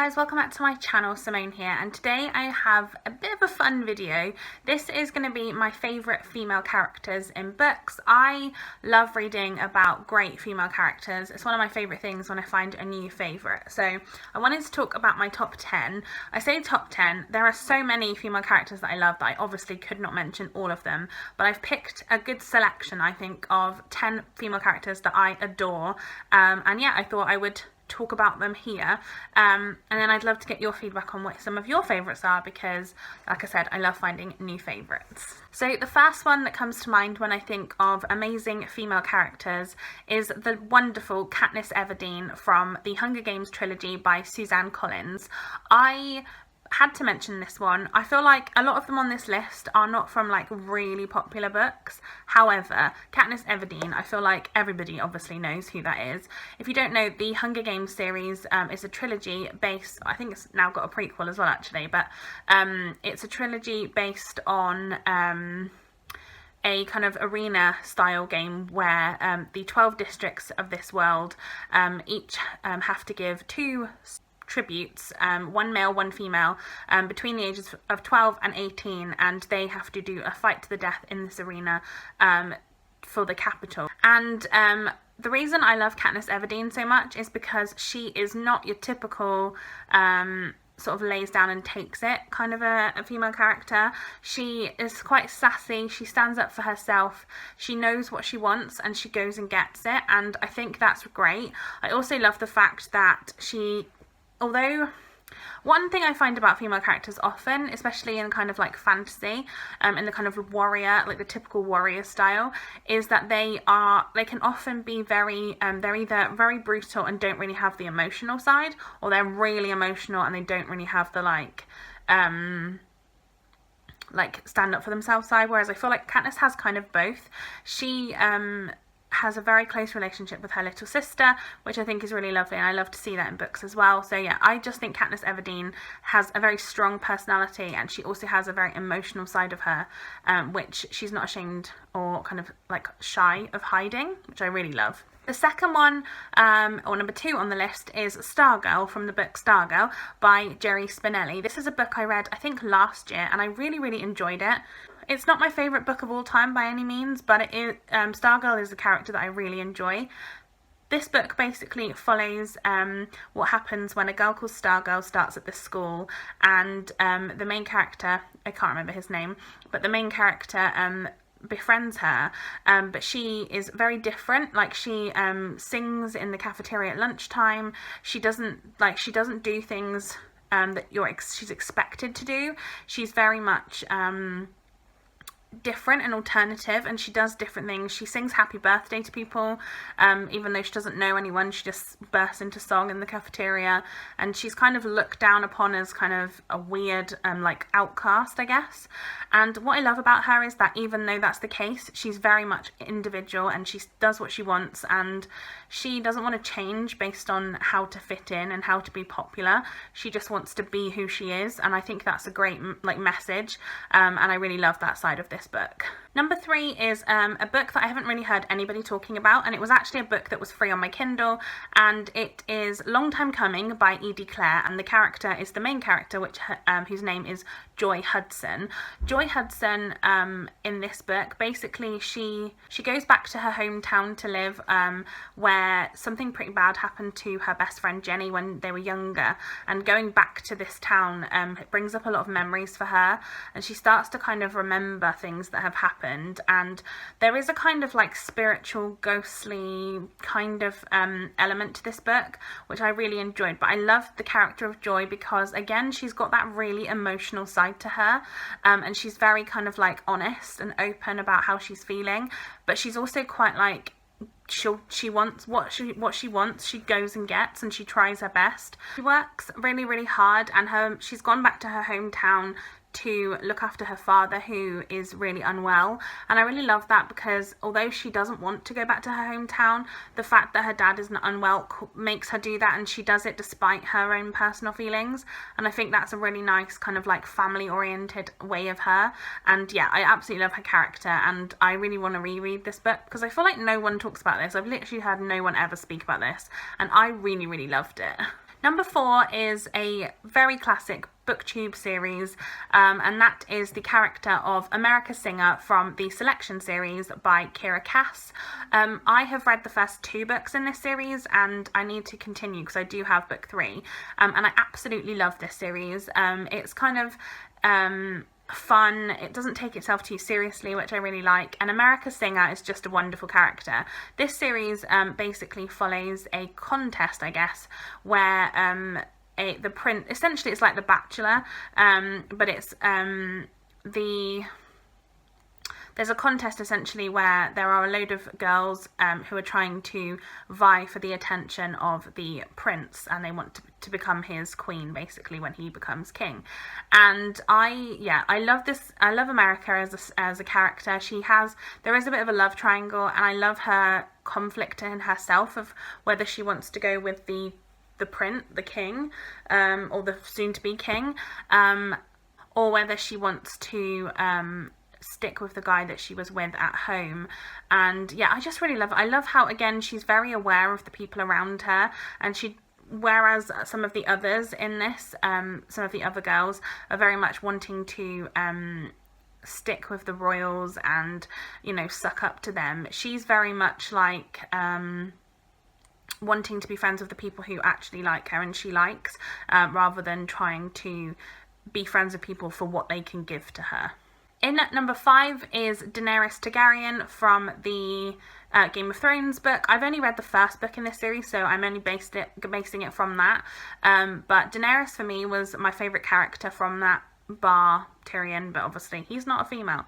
guys, welcome back to my channel. Simone here, and today I have a bit of a fun video. This is going to be my favourite female characters in books. I love reading about great female characters. It's one of my favourite things when I find a new favourite. So I wanted to talk about my top 10. I say top 10, there are so many female characters that I love that I obviously could not mention all of them, but I've picked a good selection, I think, of 10 female characters that I adore, and yeah, I thought I would talk about them here, and then I'd love to get your feedback on what some of your favourites are, because like I said, I love finding new favourites. So the first one that comes to mind when I think of amazing female characters is the wonderful Katniss Everdeen from the Hunger Games trilogy by Suzanne Collins. I had to mention this one. I feel like a lot of them on this list are not from like really popular books. However, Katniss Everdeen, I feel like everybody obviously knows who that is. If you don't know, the Hunger Games series is a trilogy based, I think it's now got a prequel as well actually, but it's a trilogy based on a kind of arena style game where the 12 districts of this world each have to give two tributes, one male, one female, between the ages of 12 and 18, and they have to do a fight to the death in this arena for the capital. And the reason I love Katniss Everdeen so much is because she is not your typical sort of lays down and takes it kind of a female character. She is quite sassy, she stands up for herself, she knows what she wants and she goes and gets it, and I think that's great. I also love the fact that although one thing I find about female characters often, especially in kind of like fantasy, in the kind of warrior, like the typical warrior style, is that they can often be they're either very brutal and don't really have the emotional side, or they're really emotional and they don't really have the like stand up for themselves side, whereas I feel like Katniss has kind of both. She has a very close relationship with her little sister, which I think is really lovely, and I love to see that in books as well. So yeah, I just think Katniss Everdeen has a very strong personality, and she also has a very emotional side of her, which she's not ashamed or kind of like shy of hiding, which I really love. The second one, or number 2 on the list, is Stargirl from the book Stargirl by Jerry Spinelli. This is a book I read, I think, last year, and I really, really enjoyed it. It's not my favourite book of all time by any means, but Stargirl is a character that I really enjoy. This book basically follows what happens when a girl called Stargirl starts at this school, and the main character, I can't remember his name, but the main character befriends her, but she is very different. Like, she sings in the cafeteria at lunchtime. She doesn't do things that she's expected to do. She's very much different and alternative, and she does different things. She sings happy birthday to people, even though she doesn't know anyone. She just bursts into song in the cafeteria, and she's kind of looked down upon as kind of a weird like outcast, I guess. And what I love about her is that even though that's the case, she's very much individual, and she does what she wants, and she doesn't want to change based on how to fit in and how to be popular. She just wants to be who she is, and I think that's a great like message, and I really love that side of this book. Number 3 is a book that I haven't really heard anybody talking about, and it was actually a book that was free on my Kindle, and it is Long Time Coming by E.D. Clare, and the character is the main character, whose name is Joy Hudson. Joy Hudson, in this book, basically she goes back to her hometown to live, where something pretty bad happened to her best friend Jenny when they were younger, and going back to this town it brings up a lot of memories for her, and she starts to kind of remember things that have happened, and there is a kind of like spiritual, ghostly kind of element to this book, which I really enjoyed. But I love the character of Joy because, again, she's got that really emotional side to her, and she's very kind of like honest and open about how she's feeling, but she's also quite like, she wants what she wants, she goes and gets, and she tries her best. She works really, really hard, and she's gone back to her hometown to look after her father, who is really unwell, and I really love that because although she doesn't want to go back to her hometown, the fact that her dad isn't unwell makes her do that, and she does it despite her own personal feelings, and I think that's a really nice kind of like family oriented way of her. And yeah, I absolutely love her character, and I really want to reread this book because I feel like no one talks about this. I've literally heard no one ever speak about this, and I really, really loved it. Number 4 is a very classic booktube series, and that is the character of America Singer from the Selection series by Kira Cass. I have read the first 2 books in this series, and I need to continue because I do have book 3, and I absolutely love this series. It's kind of fun, it doesn't take itself too seriously, which I really like, and America Singer is just a wonderful character. This series basically follows a contest, I guess, where the prince, essentially it's like The Bachelor, but it's there's a contest essentially where there are a load of girls who are trying to vie for the attention of the prince, and they want to become his queen basically when he becomes king. And I love this. I love America as a character. There is a bit of a love triangle, and I love her conflict in herself of whether she wants to go with the king, or the soon-to-be king, or whether she wants to stick with the guy that she was with at home. And yeah, I just really love it. I love how, again, she's very aware of the people around her, and whereas some of the others in this, some of the other girls are very much wanting to stick with the royals and, suck up to them. She's very much like wanting to be friends with the people who actually like her and she likes, rather than trying to be friends with people for what they can give to her. In at number 5 is Daenerys Targaryen from the Game of Thrones book. I've only read the first book in this series, so I'm only basing it from that. But Daenerys for me was my favourite character from that, bar Tyrion, but obviously he's not a female.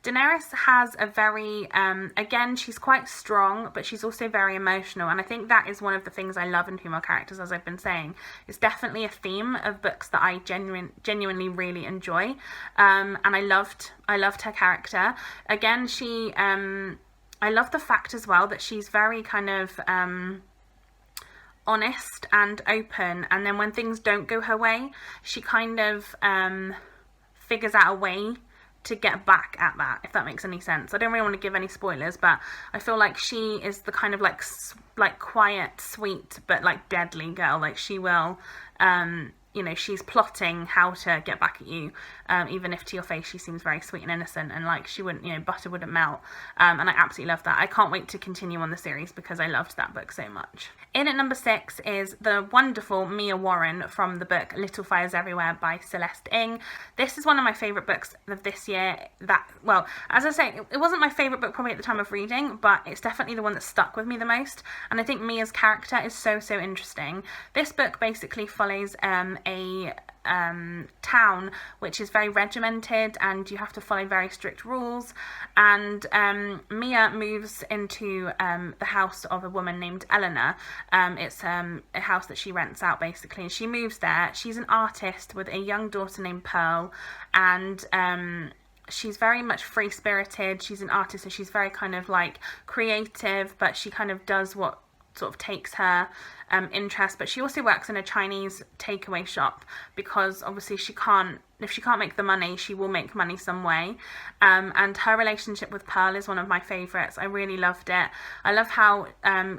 Daenerys has a very, again, she's quite strong, but she's also very emotional, and I think that is one of the things I love in female characters, as I've been saying. It's definitely a theme of books that I genuinely really enjoy, and I loved her character. Again, I love the fact as well that she's very kind of honest and open, and then when things don't go her way, she kind of figures out a way to get back at that, if that makes any sense. I don't really want to give any spoilers, but I feel like she is the kind of like quiet, sweet, but like deadly girl. Like she will she's plotting how to get back at you, even if to your face she seems very sweet and innocent, and like she wouldn't, butter wouldn't melt, and I absolutely love that. I can't wait to continue on the series because I loved that book so much. In at number 6 is the wonderful Mia Warren from the book Little Fires Everywhere by Celeste Ng. This is one of my favourite books of this year. As I say, it wasn't my favourite book probably at the time of reading, but it's definitely the one that stuck with me the most, and I think Mia's character is so interesting. This book basically follows a town which is very regimented, and you have to follow very strict rules, and Mia moves into the house of a woman named Eleanor. It's a house that she rents out basically, and she moves there. She's an artist with a young daughter named Pearl, and she's very much free-spirited. She's an artist, so she's very kind of like creative, but she kind of does what sort of takes her interest. But she also works in a Chinese takeaway shop because obviously if she can't make the money, she will make money some way. And her relationship with Pearl is one of my favourites. I really loved it. I love how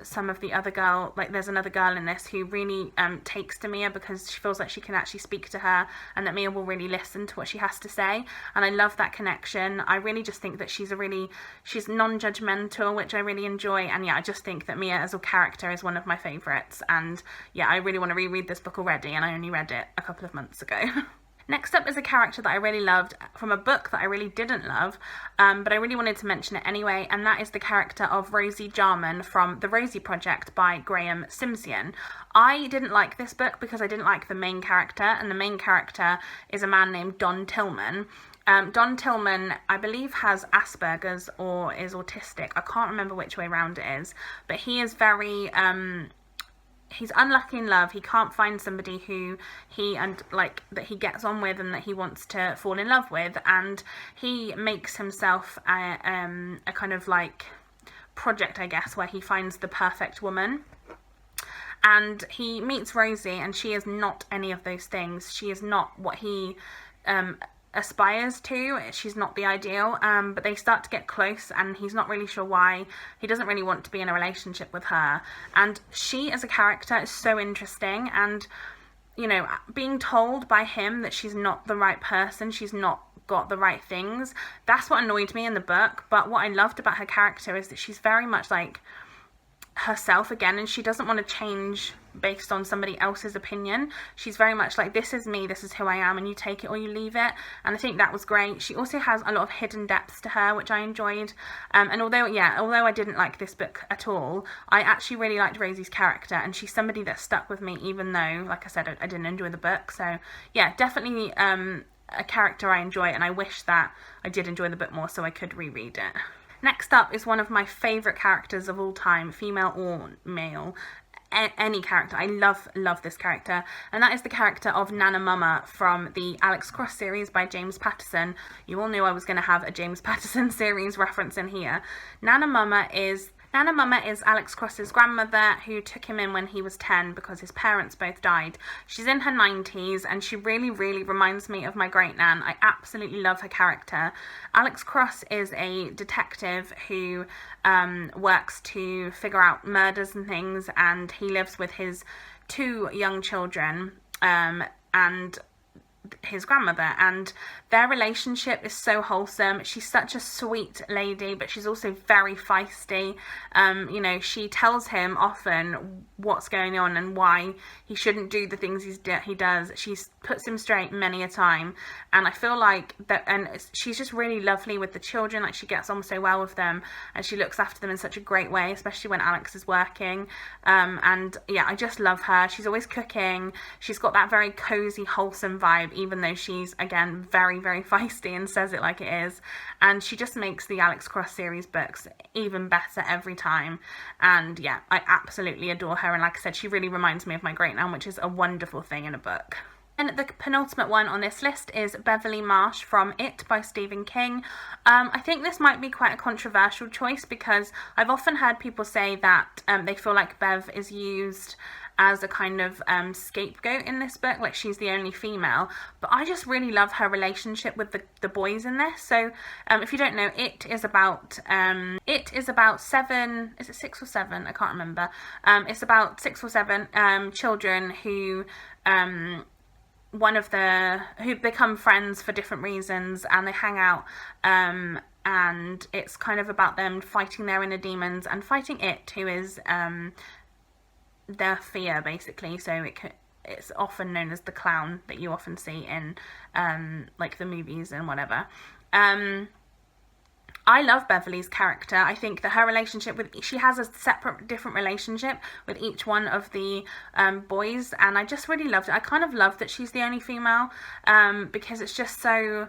some of the other girl, like there's another girl in this who really takes to Mia because she feels like she can actually speak to her, and that Mia will really listen to what she has to say. And I love that connection. I really just think that she's non-judgmental, which I really enjoy. And yeah, I just think that Mia as a character is one of my favourites. And yeah, I really want to reread this book already, and I only read it a couple of months ago. Next up is a character that I really loved from a book that I really didn't love, but I really wanted to mention it anyway, and that is the character of Rosie Jarman from The Rosie Project by Graham Simsion. I didn't like this book because I didn't like the main character, and the main character is a man named Don Tillman. Don Tillman, I believe, has Asperger's or is autistic. I can't remember which way around it is, but he is very... he's unlucky in love. He can't find somebody who that he gets on with and that he wants to fall in love with, and he makes himself a kind of like project, I guess, where he finds the perfect woman. And he meets Rosie, and she is not any of those things. She is not what he aspires to. She's not the ideal, but they start to get close, and he's not really sure why. He doesn't really want to be in a relationship with her, and she as a character is so interesting. And you know, being told by him that she's not the right person, she's not got the right things, that's what annoyed me in the book. But what I loved about her character is that she's very much like herself again, and she doesn't want to change based on somebody else's opinion. She's very much like, this is me, this is who I am, and you take it or you leave it. And I think that was great. She also has a lot of hidden depths to her, which I enjoyed. And although I didn't like this book at all, I actually really liked Rosie's character, and she's somebody that stuck with me, even though, like I said, I didn't enjoy the book. So yeah, definitely a character I enjoy, and I wish that I did enjoy the book more so I could reread it. Next up is one of my favourite characters of all time, female or male, any character. I love this character, and that is the character of Nana Mumma from the Alex Cross series by James Patterson. You all knew I was going to have a James Patterson series reference in here. Nana Mumma is Alex Cross's grandmother, who took him in when he was 10 because his parents both died. She's in her 90s, and she really reminds me of my great nan. I absolutely love her character. Alex Cross is a detective who works to figure out murders and things, and he lives with his 2 young children and his grandmother, and their relationship is so wholesome. She's such a sweet lady, but she's also very feisty. You know, she tells him often what's going on and why he shouldn't do the things he does. She puts him straight many a time, and I feel like that, and she's just really lovely with the children. Like, she gets on so well with them, and she looks after them in such a great way, especially when Alex is working. And yeah, I just love her. She's always cooking. She's got that very cozy, wholesome vibe, even though she's, again, very feisty and says it like it is. And she just makes the Alex Cross series books even better every time. And yeah, I absolutely adore her. And like I said, she really reminds me of my great nan, which is a wonderful thing in a book. And the penultimate one on this list is Beverly Marsh from It by Stephen King. I think this might be quite a controversial choice, because I've often heard people say that they feel like Bev is used as a kind of scapegoat in this book, like she's the only female. But I just really love her relationship with the boys in this. So if you don't know, it is about 7, is it 6 or 7? I can't remember. It's about 6 or 7 children who who become friends for different reasons, and they hang out, and it's kind of about them fighting their inner demons and fighting it, who is their fear, basically. So it's often known as the clown that you often see in like the movies and whatever. I love Beverly's character. I think that her relationship she has a different relationship with each one of the boys, and I just really loved it. I kind of love that she's the only female, because it's just so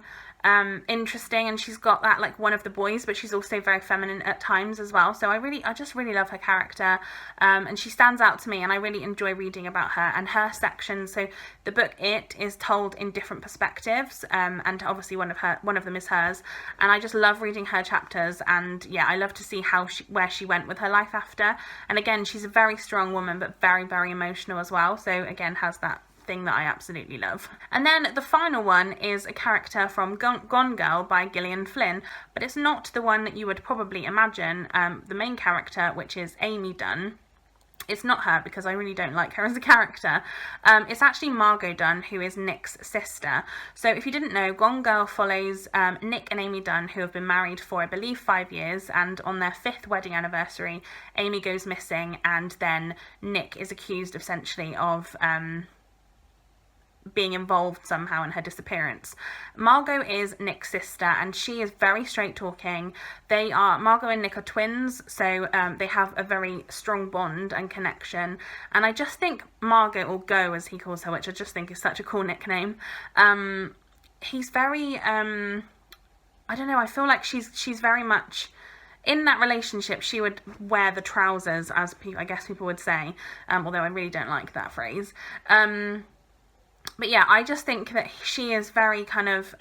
interesting, and she's got that, like, one of the boys, but she's also very feminine at times as well. So I just really love her character, and she stands out to me, and I really enjoy reading about her and her section. So the book It is told in different perspectives, and obviously one of them is hers, and I just love reading her chapters. And yeah, I love to see where she went with her life after. And again, she's a very strong woman, but very emotional as well. So again, has that thing that I absolutely love. And then the final one is a character from Gone Girl by Gillian Flynn, but it's not the one that you would probably imagine. The main character, which is Amy Dunne, it's not her, because I really don't like her as a character. It's actually Margo Dunne, who is Nick's sister. So if you didn't know, Gone Girl follows Nick and Amy Dunne, who have been married for, I believe, 5 years, and on their 5th wedding anniversary, Amy goes missing, and then Nick is accused, essentially, of being involved somehow in her disappearance. Margo is Nick's sister, and she is very straight talking. Margo and Nick are twins, so they have a very strong bond and connection. And I just think Margo, or Go as he calls her, which I just think is such a cool nickname, he's very I don't know, I feel like she's very much in that relationship. She would wear the trousers, as I guess people would say, although I really don't like that phrase. But yeah, I just think that she is very kind of,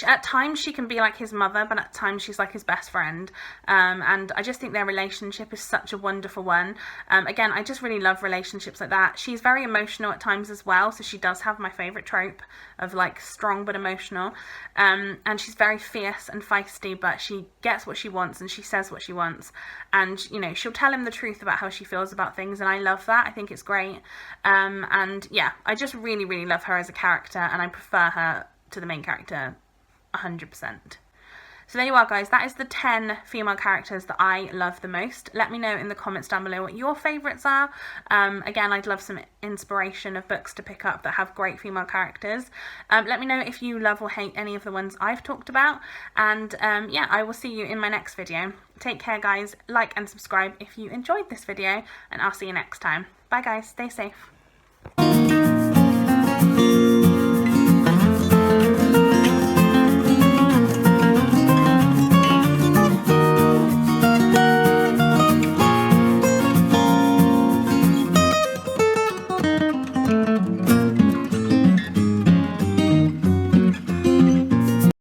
at times she can be like his mother, but at times she's like his best friend, and I just think their relationship is such a wonderful one. Again, I just really love relationships like that. She's very emotional at times as well, so she does have my favourite trope of like strong but emotional, and she's very fierce and feisty, but she gets what she wants and she says what she wants, and you know, she'll tell him the truth about how she feels about things, and I love that. I think it's great, and yeah, I just really love her as a character, and I prefer her to the main character 100%. So there you are, guys. That is the 10 female characters that I love the most. Let me know in the comments down below what your favourites are. Again, I'd love some inspiration of books to pick up that have great female characters. Let me know if you love or hate any of the ones I've talked about. And yeah, I will see you in my next video. Take care, guys. Like and subscribe if you enjoyed this video, and I'll see you next time. Bye, guys. Stay safe.